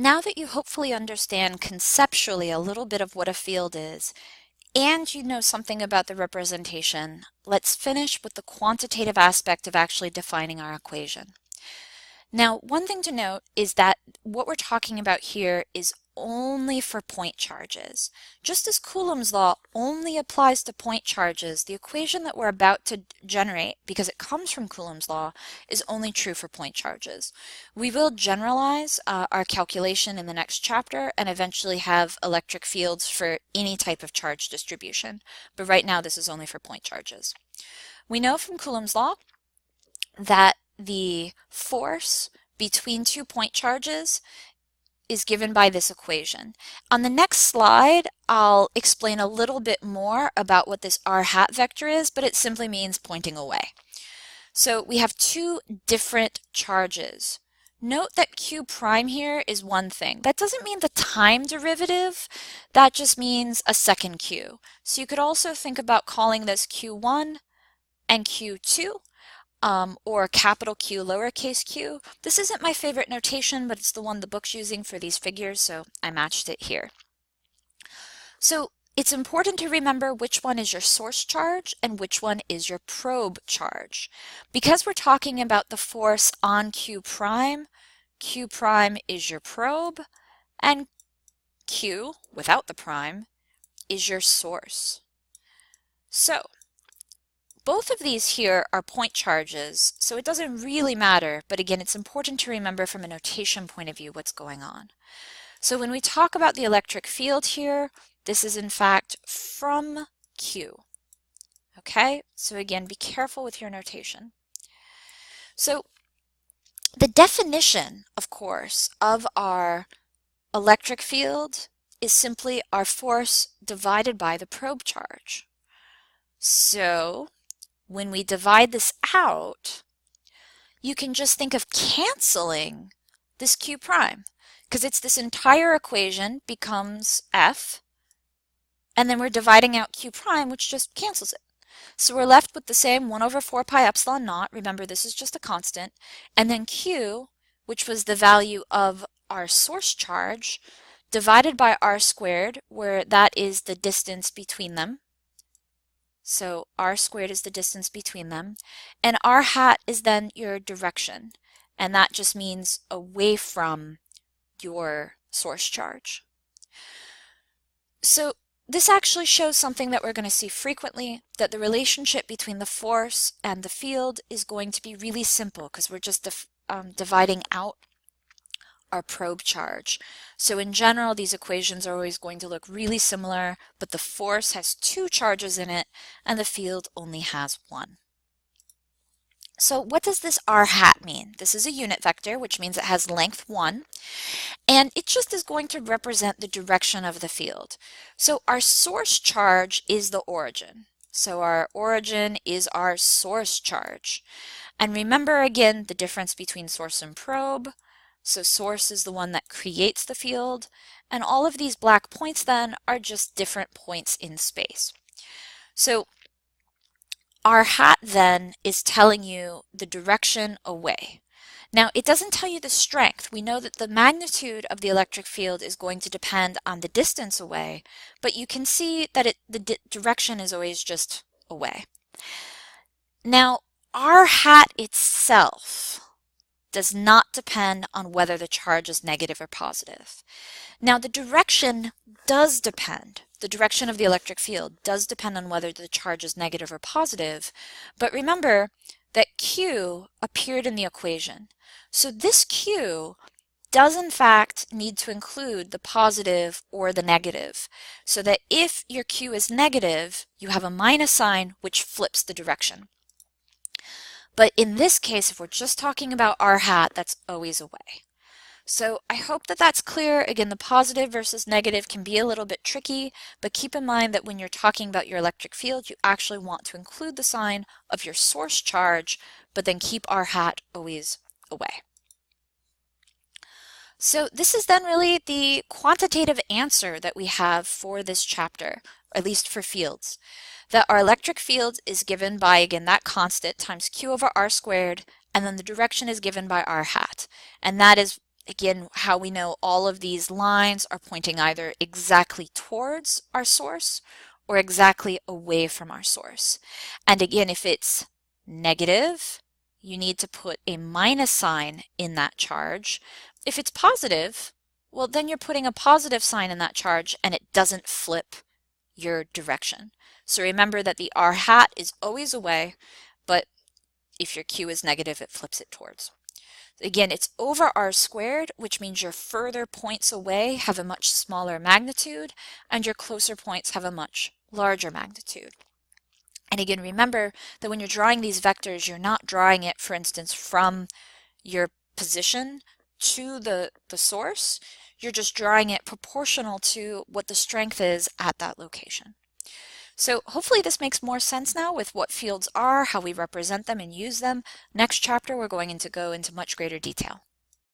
Now that you hopefully understand conceptually a little bit of what a field is, and you know something about the representation, let's finish with the quantitative aspect of actually defining our equation. Now, one thing to note is that what we're talking about here is only for point charges. Just as Coulomb's law only applies to point charges, the equation that we're about to generate, because it comes from Coulomb's law, is only true for point charges. We will generalize our calculation in the next chapter and eventually have electric fields for any type of charge distribution, but right now this is only for point charges. We know from Coulomb's law that the force between 2 point charges is given by this equation. On the next slide, I'll explain a little bit more about what this r hat vector is, but it simply means pointing away. So we have two different charges. Note that q prime here is one thing. That doesn't mean the time derivative, that just means a second q. So you could also think about calling this q1 and q2, or capital Q, lowercase q. This isn't my favorite notation, but it's the one the book's using for these figures, so I matched it here. So it's important to remember which one is your source charge and which one is your probe charge. Because we're talking about the force on Q prime is your probe, and Q, without the prime, is your source. So both of these here are point charges, so it doesn't really matter, but again, it's important to remember from a notation point of view what's going on. So when we talk about the electric field here, this is in fact from Q. Okay, so again, be careful with your notation. So the definition, of course, of our electric field is simply our force divided by the probe charge. So when we divide this out, you can just think of canceling this q prime, because it's this entire equation becomes f, and then we're dividing out q prime, which just cancels it. So we're left with the same 1 over 4 pi epsilon naught, remember this is just a constant, and then q, which was the value of our source charge, divided by r squared, where that is the distance between them. So r squared is the distance between them, and r hat is then your direction, and that just means away from your source charge. So this actually shows something that we're going to see frequently, that the relationship between the force and the field is going to be really simple because we're just dividing out our probe charge. So in general, these equations are always going to look really similar, but the force has 2 charges in it and the field only has 1. So what does this r hat mean? This is a unit vector, which means it has length 1, and it just is going to represent the direction of the field. So our source charge is the origin. So our origin is our source charge. And remember again the difference between source and probe. So source is the one that creates the field, and all of these black points then are just different points in space. So r hat then is telling you the direction away. Now it doesn't tell you the strength. We know that the magnitude of the electric field is going to depend on the distance away, but you can see that the direction is always just away. Now r hat itself does not depend on whether the charge is negative or positive. Now the direction does depend. The direction of the electric field does depend on whether the charge is negative or positive, but remember that Q appeared in the equation. So this Q does in fact need to include the positive or the negative, so that if your Q is negative, you have a minus sign which flips the direction. But in this case, if we're just talking about r hat, that's always away. So I hope that that's clear. Again, the positive versus negative can be a little bit tricky, but keep in mind that when you're talking about your electric field, you actually want to include the sign of your source charge, but then keep r hat always away. So this is then really the quantitative answer that we have for this chapter, at least for fields. That our electric field is given by, again, that constant times q over r squared, and then the direction is given by r hat. And that is Again, how we know all of these lines are pointing either exactly towards our source or exactly away from our source. And again, if it's negative, you need to put a minus sign in that charge. If it's positive, well, then you're putting a positive sign in that charge and it doesn't flip your direction. So remember that the r hat is always away, but if your q is negative, it flips it towards. Again, it's over r squared, which means your further points away have a much smaller magnitude and your closer points have a much larger magnitude. And again, remember that when you're drawing these vectors, you're not drawing it, for instance, from your position to the source. You're just drawing it proportional to what the strength is at that location. So hopefully this makes more sense now with what fields are, how we represent them and use them. Next chapter, we're going to go into much greater detail.